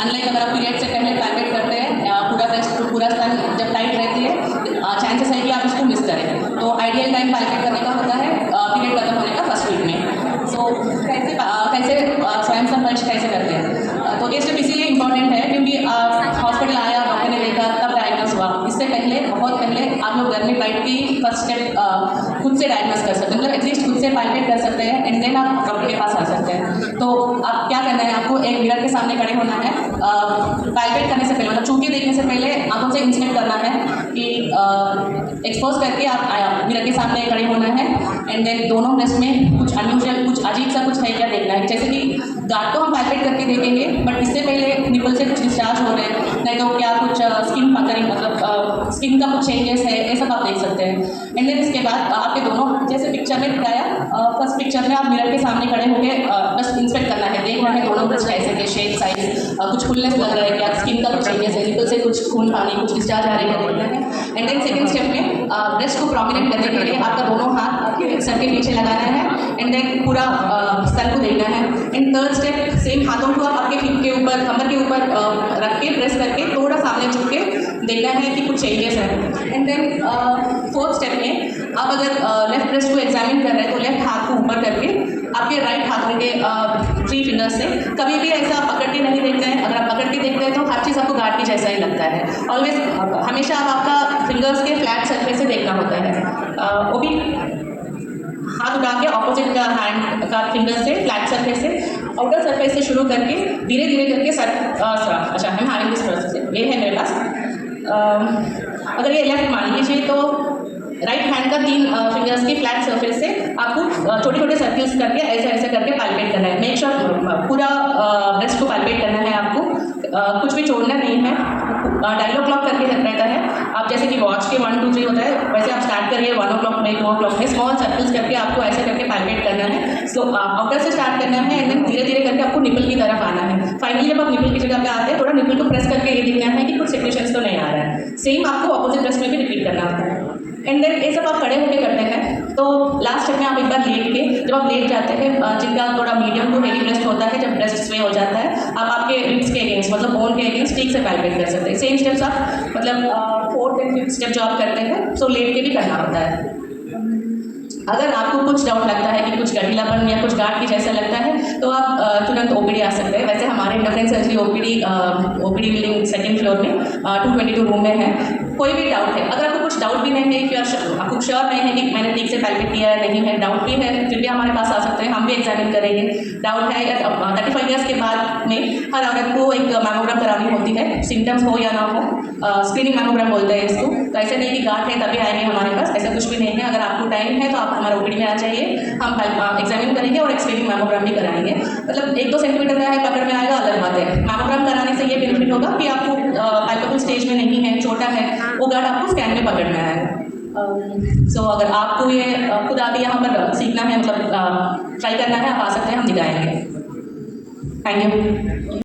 Unlike अगर आप period से पहले पैकेट करते हैं पूरा ब्रेस्ट पूरा स्तन जब टाइट रहती है चांसेस है कि आप इसको मिस करें। तो आइडियल टाइम पैकेट करने का होता है पीरियड खत्म होने का फर्स्ट वीक में। सो कैसे स्वयं संपर्श कैसे करते हैं, तो ये स्टेप इसीलिए इम्पॉर्टेंट है क्योंकि हॉस्पिटल आया, डॉक्टर ने देखा, तब डायग्नोस हुआ। इससे पहले बहुत पहले आप लोग घर में बैठ के फर्स्ट स्टेप खुद से डायग्नोस कर सकते हैं, मतलब एटलीस्ट खुद से पैकेट कर सकते हैं एंड देन आप डॉक्टर के पास आ सकते हैं। तो आप क्या करना है, आपको एक मिरर के सामने खड़े होना है पैकेट करने से पहले, मतलब चूंकि देखने से पहले आंखों से इंस्पेक्ट करना है कि एक्सपोज करके आप मिरर के सामने खड़े होना है एंड देन दोनों ब्रेस्ट में कुछ अनयूजुअल कुछ अजीब सा कुछ है क्या देखना है। जैसे कि गार्ड तो हम पैकेट करके देखेंगे बट इससे पहले निपल से कुछ डिस्चार्ज हो रहे हैं, नहीं तो क्या कुछ स्किन पकड़ी मतलब स्किन का कुछ चेंजेस है, ये सब आप देख सकते हैं। एंड देन इसके बाद आपके दोनों जैसे पिक्चर में दिखाया फर्स्ट पिक्चर में आप मिरर के सामने खड़े होकर बस इंस्पेक्ट करना है, देखना है दोनों ब्रेस्ट कैसे के शेप साइज कुछ फुलनेस लग रहा है क्या, स्किन का कुछ चेंजेस है, निपल से कुछ खून पानी कुछ डिस्चार्ज आ रही है देखना है। एंड देन सेकंड स्टेप में ब्रेस्ट को प्रोमिनेंट करने के लिए आपका दोनों हाथ सर के नीचे लगाना है एंड देन पूरा स्तन को देखना है। एंड थर्ड स्टेप सेम हाथों को आप आपके फीट के ऊपर कमर के ऊपर रख के प्रेस करके थोड़ा सामने झुक के देखना है कि कुछ चेंजेस है। एंड देन फोर्थ स्टेप में आप अगर लेफ्ट ब्रेस्ट को एग्जामिन कर रहे हैं तो लेफ्ट हाथ को ऊपर करके आपके राइट हाथों के 3 फिंगर्स से कभी भी ऐसा पकड़ के नहीं देखते हैं। अगर आप पकड़ के देखते हैं तो हर चीज़ आपको गार्ड की जैसा ही लगता है। ऑलवेज हमेशा आप आपका फिंगर्स के फ्लैट सरफेस से देखना होता है, वो भी हाथ उठा के ऑपोजिट का हैंड का फिंगर से फ्लैट सरफेस से आउटर सरफेस से शुरू करके धीरे धीरे करके अच्छा हम हैविंग दिस प्रोसेस ये है मेरे पास। अगर ये लेफ्ट मान लीजिए तो राइट हैंड का 3 फिंगर्स की फ्लैट सरफेस से आपको छोटे छोटे सर्कल्स करके ऐसे ऐसे करके पैल्पेट करना है। मेक श्योर पूरा ब्रेस्ट को पैल्पेट करना है आपको, कुछ भी छोड़ना नहीं है। डायलॉग क्लॉक करके रहता है, आप जैसे कि वॉच के 1 2 3 होता है वैसे आप स्टार्ट करिए 1 o'clock में 2 o'clock में स्मॉल सर्कल्स करके आपको ऐसे करके पैल्पेट करना है। सो आउटर से स्टार्ट करना है एंड देन धीरे धीरे करके आपको निपल की तरफ आना है। फाइनली जब आप निपल की जगह पे आते हैं थोड़ा निपल को प्रेस करके ये देखना है कि कुछ सेक्रेशंस तो नहीं आ रहा है। सेम आपको ऑपोजिट ब्रेस्ट में भी रिपीट करना होता है। एंड देन ये सब आप खड़े होकर करते हैं तो लास्ट स्टेप में आप एक बार लेट के जब आप लेट जाते हैं जिनका थोड़ा मीडियम टू हेवी ब्रेस्ट होता है, जब ब्रेस्ट स्वे हो जाता है आप आपके रिब्स के अगेंस्ट मतलब बोन के अगेंस्ट ठीक से पैल्पेट कर सकते हैं। सेम स्टेप्स आप मतलब 4th and 5th स्टेप जो आप करते हैं सो लेट के भी करना होता है। अगर आपको कुछ डाउट लगता है कि कुछ गठीलापन या कुछ गांठ की जैसा लगता है तो आप तुरंत ओपीडी आ सकते हैं। वैसे हमारे internet surgery OPD building 2nd floor में 222 रूम में है। कोई भी डाउट है, अगर आपको कुछ डाउट भी नहीं है कि आपको श्योर नहीं है कि मैंने ठीक से पैल्पेट किया है नहीं है, डाउट भी है फिर भी हमारे पास आ सकते हैं, हम भी एग्जामिन करेंगे। डाउट है या 35 ईयर्स के बाद में हर औरत को एक मैमोग्राम करानी होती है, सिम्टम्स हो या ना हो, स्क्रीनिंग मैमोग्राम बोलते हैं इसको। तो ऐसे नहीं कि गांठ है तभी आएंगे हमारे पास, ऐसा कुछ भी नहीं है। अगर आपको टाइम है तो आप हमारे ओपीडी में आ जाइए, हम एग्जामिन करेंगे और स्क्रीनिंग मैमोग्राम भी कराएंगे। मतलब 1-2 सेंटीमीटर का है पकड़ में आएगा अलग बात है। मैमोग्राम कराने से ये बेनिफिट होगा कि आपको पैल्पेबल स्टेज में नहीं है, छोटा है, वो गार्ड आपको स्कैन में पकड़ना है। सो अगर आपको ये खुद आके यहाँ पर सीखना है मतलब ट्राई करना है, आप आ सकते हैं, हम दिखाएंगे। Thank you.